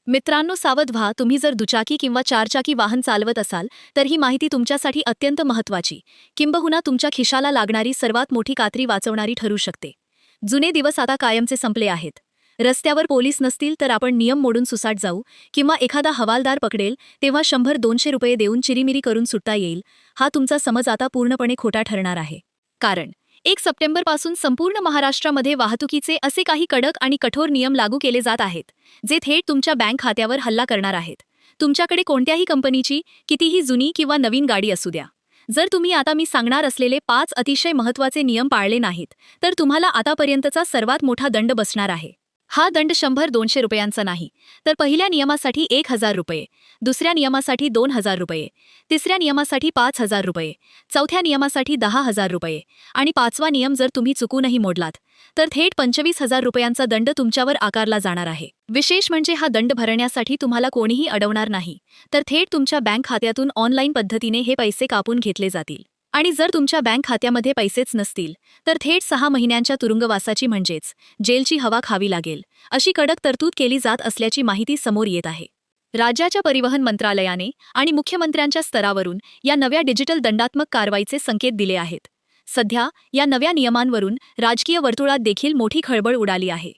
मित्रांनो, सावध व्हा. तुम्ही जर दुचाकी किंवा चारचाकी वाहन चालवत असाल तर ही माहिती तुमच्यासाठी अत्यंत महत्त्वाची, किंबहुना तुमच्या खिशाला लागणारी सर्वात मोठी कात्री वाचवणारी ठरू शकते. जुने दिवस आता कायमचे संपले आहेत. रस्त्यावर पोलीस नसतील तर आपण नियम मोडून सुसाट जाऊ, किंवा एखादा हवालदार पकडेल तेव्हा 100-200 रुपये देऊन चिरीमिरी करून सुटता येईल. हा तुमचा समज आता पूर्णपणे खोटा ठरणार आहे. कारण 1 सप्टेंबरपासून संपूर्ण महाराष्ट्रामध्ये वाहतुकीचे असे काही कडक आणि कठोर नियम लागू केले जात आहेत, जे थेट तुमच्या बँक खात्यावर हल्ला करणार आहेत. तुमच्याकडे कोणत्याही कंपनीची कितीही जुनी किंवा नवीन गाडी असू द्या, जर तुम्ही आता मी सांगणार असलेले 5 अतिशय महत्त्वाचे नियम पाळले नाहीत तर तुम्हाला आतापर्यंतचा सर्वात मोठा दंड बसणार आहे. हा दंड 100-200 रुपयांचा नाही, तर पहिल्या नियमासाठी 1000 रुपये, दुसऱ्या नियमासाठी 2000 रुपये, तिसऱ्या नियमासाठी 5000 रुपये, चौथ्या नियमासाठी 10,000 रुपये आणि पाचवा नियम जर तुम्ही चुकूनही मोडलात तर थेट 25,000 रुपयांचा दंड तुमच्यावर आकारला जाणार आहे. विशेष म्हणजे हा दंड भरण्यासाठी तुम्हाला कोणीही अडवणार नाही, तर थेट तुमच्या बँक खात्यातून ऑनलाईन पद्धतीने हे पैसे कापून घेतले जातील. आणि जर तुमच्या बँक खात्यामध्ये पैसेच नसतील तर थेट 6 महिन्यांच्या तुरुंगवासाची म्हणजेच जेलची हवा खावी लागेल, अशी कडक तरतूद केली जात असल्याची माहिती समोर येत आहे. राज्याच्या परिवहन मंत्रालयाने आणि मुख्यमंत्र्यांच्या स्तरावरून या नव्या डिजिटल दंडात्मक कारवाईचे संकेत दिले आहेत. सध्या या नव्या नियमांवरून राजकीय वर्तुळात देखील मोठी खळबळ उडाली आहे.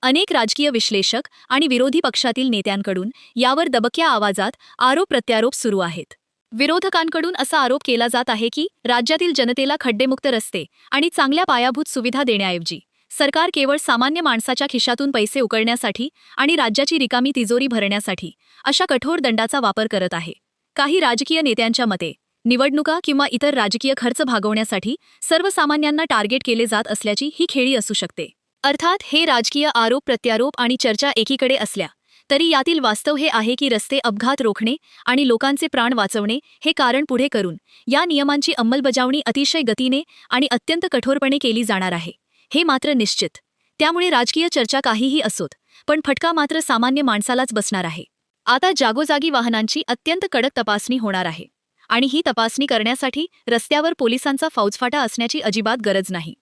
अनेक राजकीय विश्लेषक आणि विरोधी पक्षातील नेत्यांकडून यावर दबक्या आवाजात आरोप-प्रत्यारोप सुरू आहेत. विरोधकांकडून असा आरोप केला जात आहे की राज्यातील जनतेला खड्डेमुक्त रस्ते आणि चांगल्या पायाभूत सुविधा देण्याऐवजी सरकार केवळ सामान्य माणसाच्या खिशातून पैसे उकळण्यासाठी आणि राज्याची रिकामी तिजोरी भरण्यासाठी अशा कठोर दंडाचा वापर करत आहे. काही राजकीय नेत्यांच्या मते निवडणुका किंवा इतर राजकीय खर्च भागवण्यासाठी सर्वसामान्यांना टार्गेट केले जात असल्याची ही खेळी असू शकते. अर्थात हे राजकीय आरोप-प्रत्यारोप आणि चर्चा एकीकडे असल्या तरी यातील वास्तव हे आहे की रस्ते अपघात रोखणे आणि लोकांचे प्राण वाचवणे हे कारण पुढे करून या नियमांची अंमलबजावणी अतिशय गतीने आणि अत्यंत कठोरपणे केली जाणार आहे, हे मात्र निश्चित. त्यामुळे राजकीय चर्चा काहीही असोत, पण फटका मात्र सामान्य माणसालाच बसणार आहे. आता जागोजागी वाहनांची अत्यंत कडक तपासणी होणार आहे आणि ही तपासणी करण्यासाठी रस्त्यावर पोलिसांचा फौजफाटा असण्याची अजिबात गरज नाही.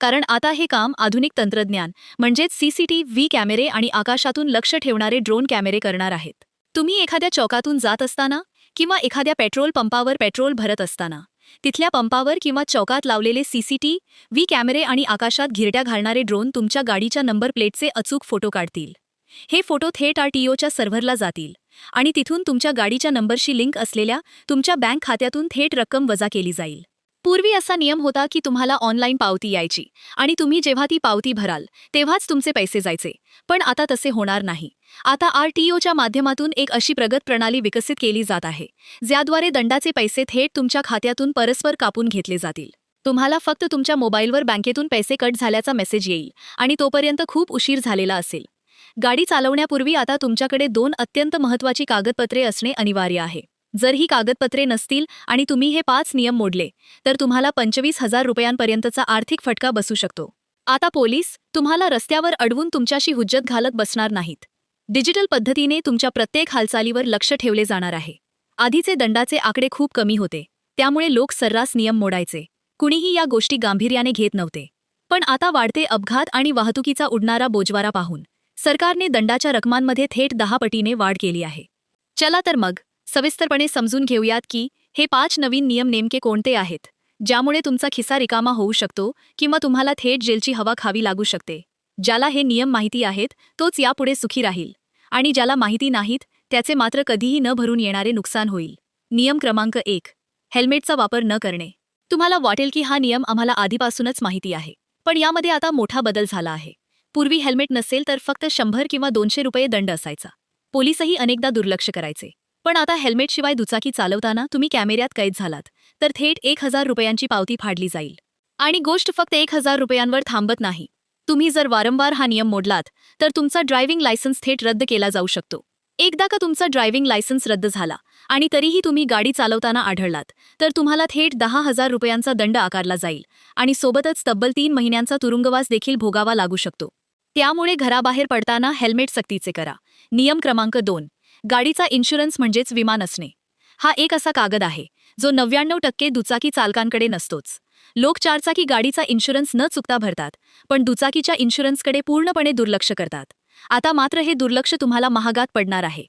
कारण आता हे काम आधुनिक तंत्रज्ञान म्हणजेच CCTV कॅमेरे आणि आकाशातून लक्ष ठेवणारे ड्रोन कॅमेरे करणार आहेत. तुम्ही एखाद्या चौकातून जात असताना किंवा एखाद्या पेट्रोल पंपावर पेट्रोल भरत असताना तिथल्या पंपावर किंवा चौकात लावलेले CCTV कॅमेरे आणि आकाशात घिरट्या घालणारे ड्रोन तुमच्या गाडीच्या नंबर प्लेटचे अचूक फोटो काढतील. हे फोटो थेट RTOच्या सर्व्हरला जातील आणि तिथून तुमच्या गाडीच्या नंबरशी लिंक असलेल्या तुमच्या बँक खात्यातून थेट रक्कम वजा केली जाईल. पूर्वी असा नियम होता की तुम्हाला ऑनलाईन पावती यायची आणि तुम्ही जेव्हा ती पावती भराल तेव्हाच तुमचे पैसे जायचे, पण आता तसे होणार नाही. आता RTOच्या माध्यमातून एक अशी प्रगत प्रणाली विकसित केली जात आहे, ज्याद्वारे दंडाचे पैसे थेट तुमच्या खात्यातून परस्पर कापून घेतले जातील. तुम्हाला फक्त तुमच्या मोबाईलवर बँकेतून पैसे कट झाल्याचा मेसेज येईल आणि तोपर्यंत खूप उशीर झालेला असेल. गाडी चालवण्यापूर्वी आता तुमच्याकडे 2 अत्यंत महत्त्वाची कागदपत्रे असणे अनिवार्य आहे. जर ही कागदपत्रे नसतील आणि तुम्ही हे 5 नियम मोडले तर तुम्हाला 25,000 रुपयांपर्यंतचा आर्थिक फटका बसू शकतो. आता पोलीस तुम्हाला रस्त्यावर अडवून तुमच्याशी हुज्जत घालत बसणार नाहीत. डिजिटल पद्धतीने तुमच्या प्रत्येक हालचालीवर लक्ष ठेवले जाणार आहे. आधीचे दंडाचे आकडे खूप कमी होते, त्यामुळे लोक सर्रास नियम मोडायचे. कुणीही या गोष्टी गांभीर्याने घेत नव्हते. पण आता वाढते अपघात आणि वाहतुकीचा उडणारा बोजवारा पाहून सरकारने दंडाच्या रकमांमध्ये थेट 10 पटीने वाढ केली आहे. चला तर मग सविस्तरपणे समजून घेऊयात की हे 5 नवीन नियम नेमके कोणते आहेत, ज्यामुळे तुमचा खिसा रिकामा होऊ शकतो किंवा तुम्हाला थेट जेलची हवा खावी लागू शकते. ज्याला हे नियम माहिती आहेत तोच यापुढे सुखी राहील आणि ज्याला माहिती नाहीत त्याचे मात्र कधीही न भरून येणारे नुकसान होईल. नियम क्रमांक 1, हेल्मेटचा वापर न करणे. तुम्हाला वाटेल की हा नियम आम्हाला आधीपासूनच माहिती आहे, पण यामध्ये आता मोठा बदल झाला आहे. पूर्वी हेल्मेट नसेल तर फक्त 100 किंवा 200 रुपये दंड असायचा. पोलिसही अनेकदा दुर्लक्ष करायचे. पण आता हेल्मेटशिवाय दुचाकी चालवताना तुम्ही कॅमेऱ्यात कैद झालात तर थेट 1000 रुपयांची पावती फाडली जाईल. आणि गोष्ट फक्त 1000 रुपयांवर थांबत नाही. तुम्ही जर वारंवार हा नियम मोडलात तर तुमचा ड्रायव्हिंग लायसन्स थेट रद्द केला जाऊ शकतो. एकदा का तुमचा ड्रायव्हिंग लायसन्स रद्द झाला आणि तरीही तुम्ही गाडी चालवताना आढळलात तर तुम्हाला थेट 10,000 रुपयांचा दंड आकारला जाईल आणि सोबतच तब्बल 3 महिन्यांचा तुरुंगवास देखील भोगावा लागू शकतो. त्यामुळे घराबाहेर पडताना हेल्मेट सक्तीचे करा. नियम क्रमांक 2, गाडीचा इन्शुरन्स म्हणजेच विमा नसणे. हा एक असा कागद आहे जो 99% दुचाकी चालकांकडे नसतोच. लोक चारचाकी गाडीचा इन्शुरन्स न चुकता भरतात, पण दुचाकीच्या इन्शुरन्सकडे पूर्णपणे दुर्लक्ष करतात. आता मात्र हे दुर्लक्ष तुम्हाला महागात पडणार आहे.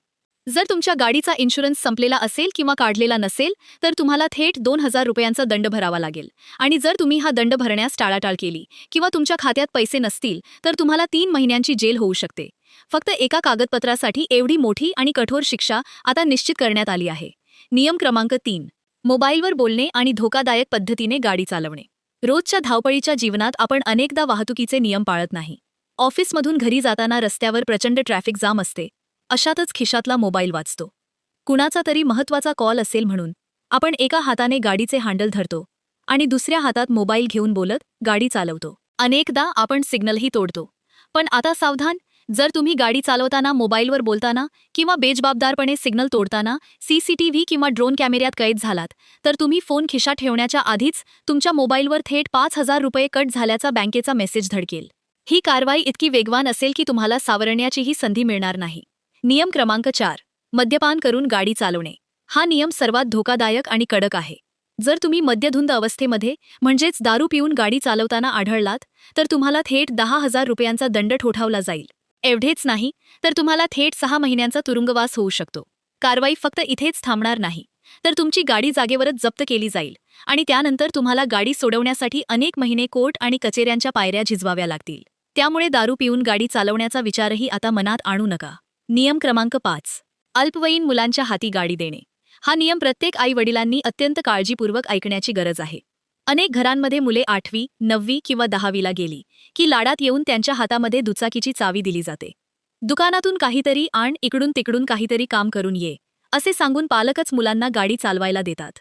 जर तुमच्या गाडीचा इन्शुरन्स संपलेला असेल किंवा काढलेला नसेल तर तुम्हाला थेट 2,000 रुपयांचा दंड भरावा लागेल. आणि जर तुम्ही हा दंड भरण्यास टाळाटाळ केली किंवा तुमच्या खात्यात पैसे नसतील तर तुम्हाला 3 महिन्यांची जेल होऊ शकते. फक्त एका कागदपत्रासाठी एवढी मोठी आणि कठोर शिक्षा आता निश्चित करण्यात आली आहे. नियम क्रमांक 3. मोबाईलवर बोलणे आणि धोकादायक पद्धतीने गाडी चालवणे. रोजच्या धावपळीच्या जीवनात आपण अनेकदा वाहतुकीचे नियम पाळत नाही. ऑफिसमधून घरी जाताना रस्त्यावर प्रचंड ट्रॅफिक जाम असते. अशातच खिशातला मोबाईल वाजतो. कुणाचा तरी महत्त्वाचा कॉल असेल म्हणून आपण एका हाताने गाडीचे हँडल धरतो आणि दुसऱ्या हातात मोबाईल घेऊन बोलत गाडी चालवतो. अनेकदा आपण सिग्नलही तोडतो. पण आता सावधान, जर तुम्ही गाडी चालवताना मोबाईलवर बोलताना किंवा बेजबाबदारपणे सिग्नल तोडताना सीसीटीव्ही किंवा ड्रोन कॅमेऱ्यात कैद झालात तर तुम्ही फोन खिशात ठेवण्याच्या आधीच तुमच्या मोबाईलवर थेट 5,000 रुपये कट झाल्याचा बँकेचा मेसेज धडकेल. ही कारवाई इतकी वेगवान असेल की तुम्हाला सावरण्याचीही संधी मिळणार नाही. नियम क्रमांक 4. मद्यपान करून गाडी चालवणे. हा नियम सर्वात धोकादायक आणि कडक आहे. जर तुम्ही मद्यधुंद अवस्थेमध्ये म्हणजेच दारू पिऊन गाडी चालवताना आढळलात तर तुम्हाला थेट 10,000 रुपयांचा दंड ठोठावला जाईल. एवढेच नाही तर तुम्हाला थेट 6 महिन्यांचा तुरुंगवास होऊ शकतो. कारवाई फक्त इथेच थांबणार नाही तर तुमची गाडी जागेवरच जप्त केली जाईल आणि त्यानंतर तुम्हाला गाडी सोडवण्यासाठी अनेक महिने कोर्ट आणि कचेऱ्यांच्या पायऱ्या झिजवाव्या लागतील. त्यामुळे दारू पिऊन गाडी चालवण्याचा विचारही आता मनात आणू नका. नियम क्रमांक 5. अल्पवयीन मुलांच्या हाती गाडी देणे. हा नियम प्रत्येक आई-वडिलांनी अत्यंत काळजीपूर्वक ऐकण्याची गरज आहे. अनेक घरांमध्ये मुले 8वी, 9वी किंवा 10वीला गेली की लाडात येऊन त्यांच्या हातामध्ये दुचाकीची चावी दिली जाते. दुकानातून काहीतरी आण, इकडून तिकडून काहीतरी काम करून ये, असे सांगून पालकच मुलांना गाडी चालवायला देतात.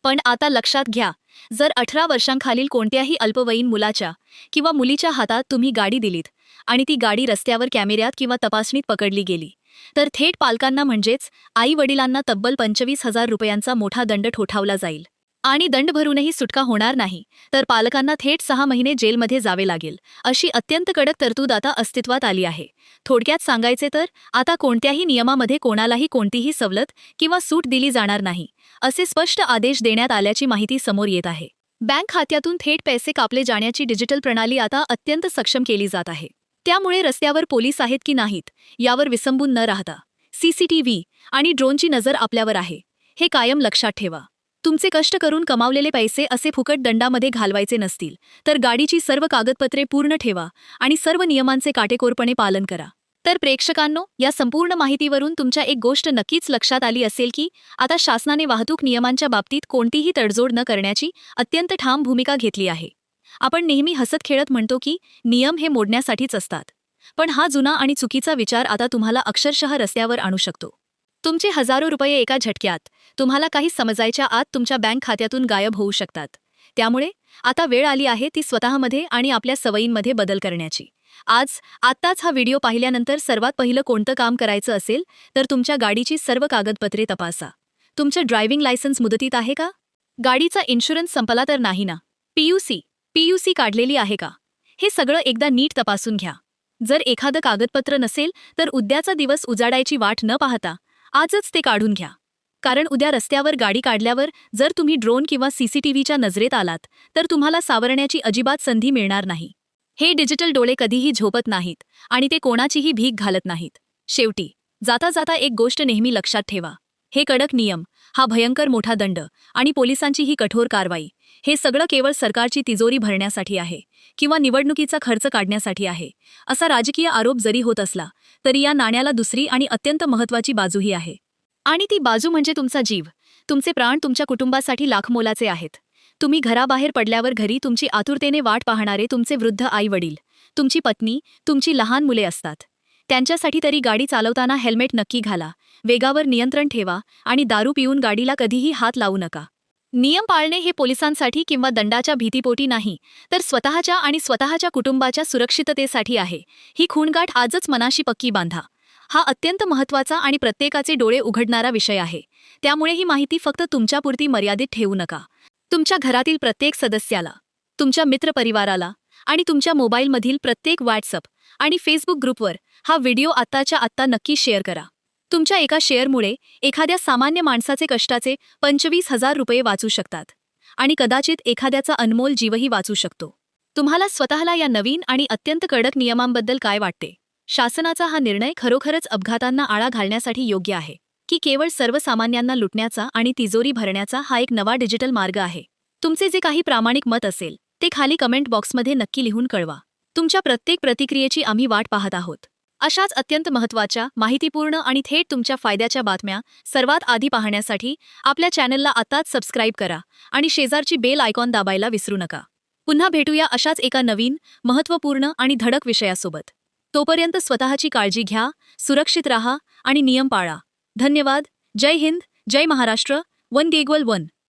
पण आता लक्षात घ्या, जर 18 वर्षांखालील कोणत्याही अल्पवयीन मुलाच्या किंवा मुलीच्या हातात तुम्ही गाडी दिलीत आणि ती गाडी रस्त्यावर कॅमेऱ्यात किंवा तपासणीत पकडली गेली तर थेट पालकांना म्हणजेच आई-वडिलांना तब्बल 25,000 रुपयांचा मोठा दंड ठोठावला जाईल. आणि दंड भरूनही सुटका होणार नाही तर पालकांना थेट 6 महिने जेलमध्ये जावे लागेल. अशी अत्यंत कडक तरतूद आता अस्तित्वात आली आहे. थोडक्यात सांगायचे तर आता कोणत्याही नियमामध्ये कोणालाही कोणतीही सवलत किंवा सूट दिली जाणार नाही, असे स्पष्ट आदेश देण्यात आल्याची माहिती समोर येत आहे. बँक खात्यातून थेट पैसे कापले जाण्याची डिजिटल प्रणाली आता अत्यंत सक्षम केली जात आहे. त्यामुळे रस्त्यावर पोलीस आहेत की नाहीत यावर विसंबून न राहता सीसीटीव्ही आणि ड्रोनची नजर आपल्यावर आहे, हे कायम लक्षात ठेवा. तुमचे कष्ट करून कमावलेले पैसे असे फुकट दंडामध्ये घालवायचे नसतील तर गाडीची सर्व कागदपत्रे पूर्ण ठेवा आणि सर्व नियमांचे काटेकोरपणे पालन करा. तर प्रेक्षकांनो, या संपूर्ण माहितीवरून तुमच्या एक गोष्ट नक्कीच लक्षात आली असेल की आता शासनाने वाहतूक नियमांच्या बाबतीत कोणतीही तडजोड न करण्याची अत्यंत ठाम भूमिका घेतली आहे. आपण नेहमी हसत खेळत म्हणतो की नियम हे मोडण्यासाठीच असतात, पण हा जुना आणि चुकीचा विचार आता तुम्हाला अक्षरशः रस्त्यावर आणू शकतो. तुमचे हजारो रुपये एका झटक्यात तुम्हाला काही समजायच्या आत तुमच्या बँक खात्यातून गायब होऊ शकतात. त्यामुळे आता वेळ आली आहे ती स्वतःमध्ये आणि आपल्या सवयींमध्ये बदल करण्याची. आत्ताच हा व्हिडिओ पाहिल्यानंतर सर्वात पहिलं कोणतं काम करायचं असेल तर तुमच्या गाडीची सर्व कागदपत्रे तपासा. तुमचं ड्रायव्हिंग लायसन्स मुदतीत आहे का? गाडीचा इन्शुरन्स संपला तर नाही ना? पीयूसी काढलेली आहे का? हे सगळं एकदा नीट तपासून घ्या. जर एखादं कागदपत्र नसेल तर उद्याचा दिवस उजाडायची वाट न पाहता आजच ते काढून घ्या. कारण उद्या रस्त्यावर गाडी काढल्यावर जर तुम्ही ड्रोन किंवा सीसीटीव्हीच्या नजरेत आलात तर तुम्हाला सावरण्याची अजिबात संधी मिळणार नाही. हे डिजिटल डोळे कधीही झोपत नाहीत आणि ते कोणाचीही भीक घालत नाहीत. शेवटी जाता जाता एक गोष्ट नेहमी लक्षात ठेवा, हे कडक नियम, हा भयंकर मोठा दंड आणि पोलिसांची ही कठोर कारवाई, हे सगळं केवळ सरकारची तिजोरी भरण्यासाठी आहे किंवा निवडणुकीचा खर्च काढण्यासाठी आहे, असा राजकीय आरोप जरी होत असला तरी या नाण्याला दुसरी आणि अत्यंत महत्त्वाची बाजूही आहे. आणि ती बाजू म्हणजे तुमचा जीव. तुमचे प्राण तुमच्या कुटुंबासाठी लाखमोलाचे आहेत. तुम्ही घराबाहेर पडल्यावर घरी तुमची आतुरतेने वाट पाहणारे तुमचे वृद्ध आई-वडील, तुमची पत्नी, तुमची लहान मुले असतात. त्यांच्यासाठी तरी गाडी चालवताना हेल्मेट नक्की घाला, वेगावर नियंत्रण ठेवा आणि दारू पिऊन गाडीला कधीही हात लावू नका. नियम पाळणे हे पोलिसांसाठी किंवा दंडाच्या भीतीपोटी नाही तर स्वतःच्या आणि स्वतःच्या कुटुंबाच्या सुरक्षिततेसाठी आहे. ही खूणगाठ आजच मनाशी पक्की बांधा. हा अत्यंत महत्त्वाचा आणि प्रत्येकाचे डोळे उघडणारा विषय आहे. त्यामुळे ही माहिती फक्त तुमच्यापुरती मर्यादित ठेवू नका. तुमच्या घरातील प्रत्येक सदस्याला, तुमच्या मित्रपरिवाराला आणि तुमच्या मोबाईलमधील प्रत्येक व्हॉट्सअप आणि फेसबुक ग्रुपवर हा व्हिडिओ आत्ताच्या आत्ता नक्की शेअर करा. तुमच्या एका शेअरमुळे एखाद्या सामान्य माणसाचे कष्टाचे 25,000 रुपये वाचू शकतात आणि कदाचित एखाद्याचा अनमोल जीवही वाचू शकतो. तुम्हाला स्वतःला या नवीन आणि अत्यंत कडक नियमांबद्दल काय वाटते? शासनाचा हा निर्णय खरोखरच अपघातांना आळा घालण्यासाठी योग्य आहे की केवळ सर्वसामान्यांना लुटण्याचा आणि तिजोरी भरण्याचा हा एक नवा डिजिटल मार्ग आहे? तुमचे जे काही प्रामाणिक मत असेल ते खाली कमेंट बॉक्समध्ये नक्की लिहून कळवा. तुमच्या प्रत्येक प्रतिक्रियेची आम्ही वाट पाहत आहोत. अशाच अत्यंत महत्त्वाच्या, माहितीपूर्ण आणि थेट तुमच्या फायद्याच्या बातम्या सर्वात आधी पाहण्यासाठी आपल्या चॅनलला आताच सबस्क्राईब करा आणि शेजारची बेल आयकॉन दाबायला विसरू नका. पुन्हा भेटूया अशाच एका नवीन, महत्त्वपूर्ण आणि धडक विषयासोबत. तोपर्यंत स्वतःची काळजी घ्या, सुरक्षित राहा आणि नियम पाळा. धन्यवाद. जय हिंद, जय महाराष्ट्र. वन गेगवल वन.